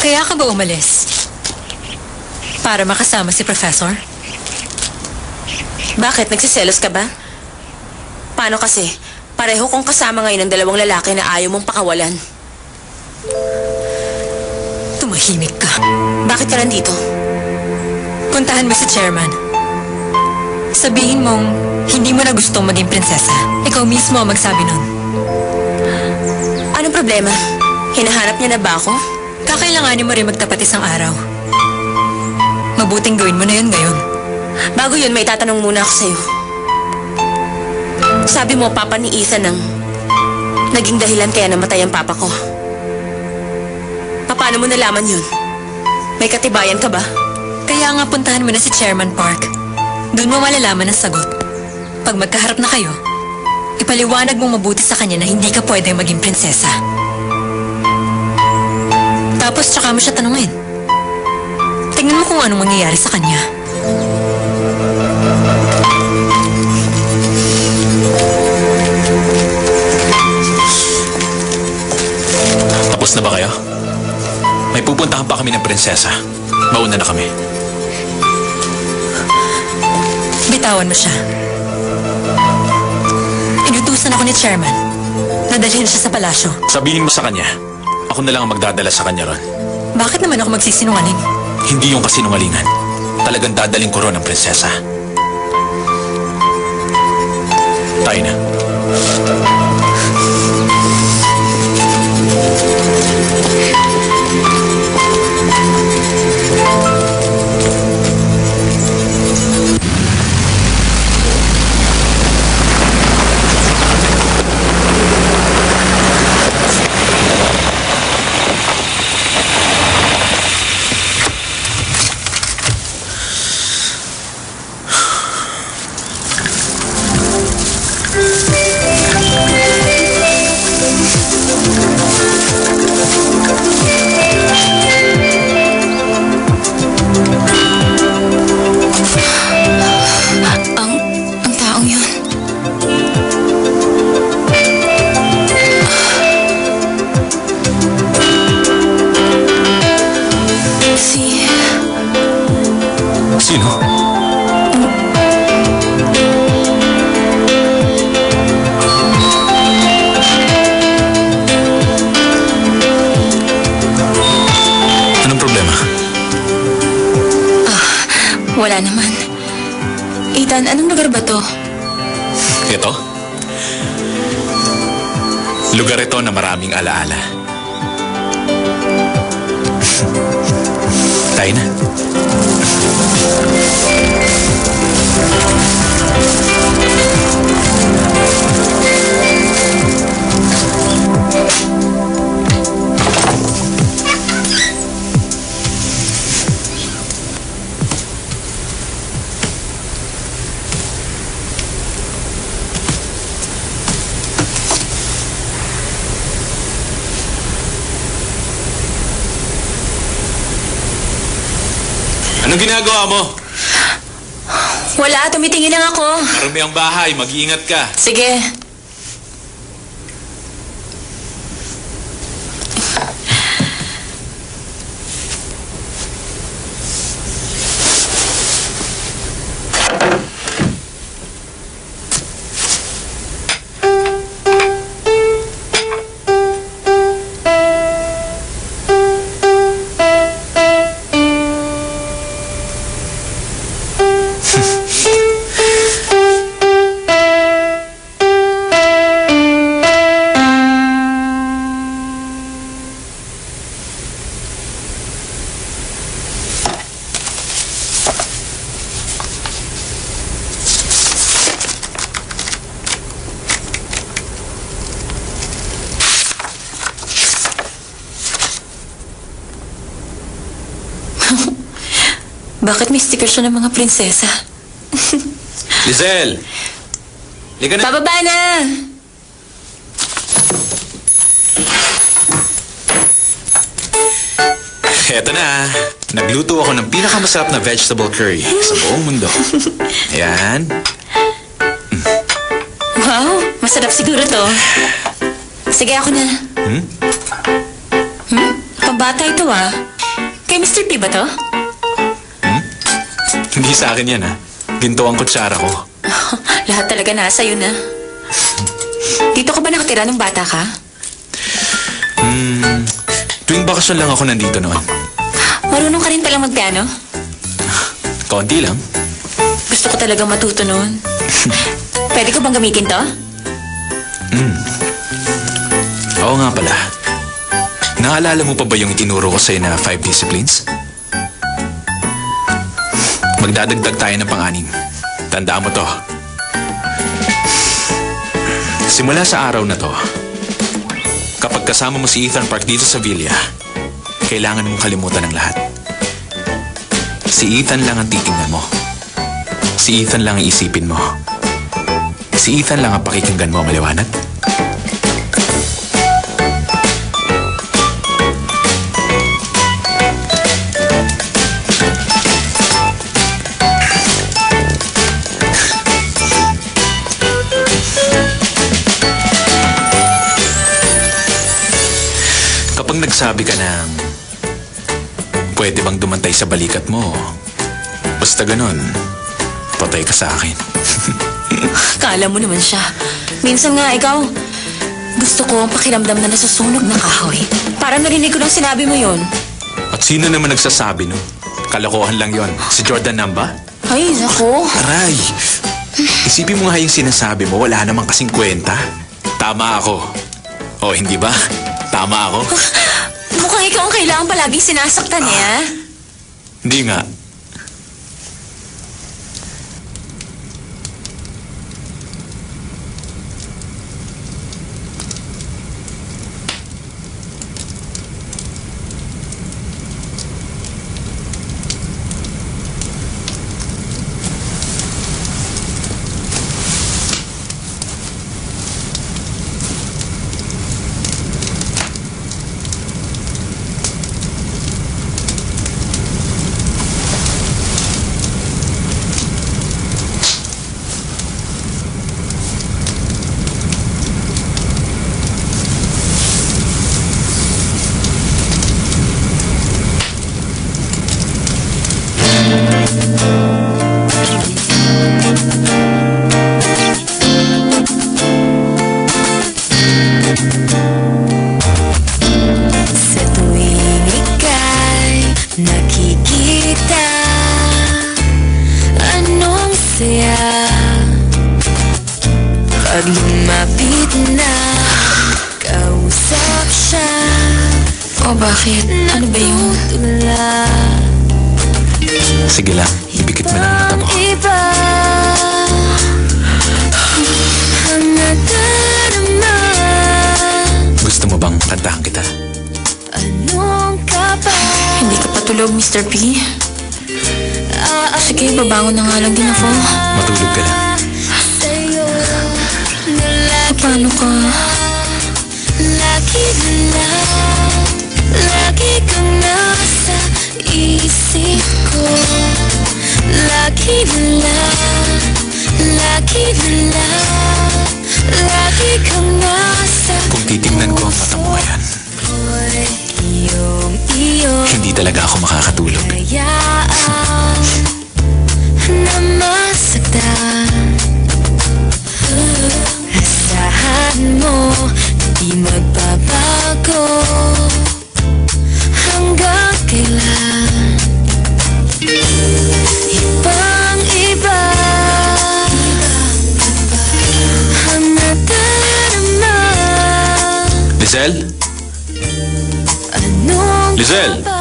Kaya ka ba umalis? Para makasama si Professor? Bakit? Nagsiselos ka ba? Paano kasi? Pareho kong kasama ngayon ng dalawang lalaki na ayaw mong pakawalan. Tumahimik ka. Bakit ka nandito? Puntahan mo si Chairman. Sabihin mong hindi mo na gustong maging prinsesa. Ikaw mismo ang magsabi nun. Anong problema? Hinahanap niya na ba ako? Kakailanganin mo rin magtapat isang araw. Mabuting gawin mo na yun ngayon. Bago yun, may tatanong muna ako sa'yo. Sabi mo, papa ni Ethan ang naging dahilan kaya namatay ang papa ko. Paano mo nalaman yun? May katibayan ka ba? Kaya nga puntahan mo na si Chairman Park. Doon mo malalaman ang sagot. Pag magkaharap na kayo, ipaliwanag mong mabuti sa kanya na hindi ka pwedeng maging prinsesa. Tapos tsaka mo siya tanungin. Tingnan mo kung anong mangyayari sa kanya. Tapos na ba kayo? May pupuntahan pa kami ng prinsesa. Mauna na kami. Bitawan mo siya. Inutusan ako ni Chairman. Nadalhin siya sa palasyo. Sabihin mo sa kanya, ako na lang ang magdadala sa kanya ron. Bakit naman ako magsisinungaling? Hindi yung kasinungalingan. Talagang dadaling ko ron ang prinsesa. Tayo na. Ang taong yun. Sino? Anong problema? Wala naman. Ethan, anong lugar ba to? Ito? Lugar ito na maraming alaala. Tayo na. Anong ginagawa mo? Wala, tumitingin lang ako. Marami ang bahay, mag-iingat ka. Sige. Bakit may sticker siya ng mga prinsesa? Lizelle! Liga na! Bababa na! Eto na. Nagluto ako ng pinakamasarap na vegetable curry sa buong mundo. Ayan. Wow, masarap siguro to. Sige, ako na. Pambata ito ah. Kay Mr. P ba to? Hindi sa akin yan, ha? Ginto ang kutsara ko. Lahat talaga nasa yun, na. Dito ka ba nakatira nung bata ka? Tuwing bakasyon lang ako nandito noon. Marunong ka rin palang magpiano? Konti lang. Gusto ko talagang matuto noon. Pwede ko bang gamitin to? Oo nga pala. Naalala mo pa ba yung itinuro ko sa'yo na 5 disciplines? Magdadagdag tayo ng pang-anim. Tandaan mo to. Simula sa araw na to, kapag kasama mo si Ethan Park dito sa villa, kailangan mong kalimutan ang lahat. Si Ethan lang ang titingnan mo. Si Ethan lang ang isipin mo. Si Ethan lang ang pakikinggan mo, maliwanag? Kapag nagsabi ka ng pwede bang dumantay sa balikat mo, basta ganun, patay ka sa akin. Kala mo naman siya. Minsan nga ikaw, gusto ko ang pakiramdam na nasusunog ng kahoy. Para narinig ko nang sinabi mo yon. At sino naman nagsasabi no? Kalokohan lang yon. Si Jordan Namba? Ay, nako. Aray! Isipin mo nga yung sinasabi mo, wala namang kasing kwenta. Tama ako. O, hindi ba? Tama ako? Mukhang ikaw ang kailangan palaging sinasaktan niya. Hindi nga. Sa tuwing ika'y nakikita, anong saya pag lumapit na kausap siya. O bakit? Ano ba yun? Sige lang, ipikit mo lang ang mata mo. Iba ang nadarama. Gusto mo bang kantahan kita? Anong ka ba? Hindi ka patulog, Mr. P. Sige, babangon na nga lang din ako. Matulog ka lang. Paano ka? Lagi kang nasa isip ko. Lagi kang nasa Kung titingnan ko ang mata mo ngayon, iyong hindi talaga ako makakatulog. hayaan na masaktan. Asahan mo, di magbabago hanggang kailan. Ibang-iba ang nadarama. Lizelle? Anong Lizelle! ba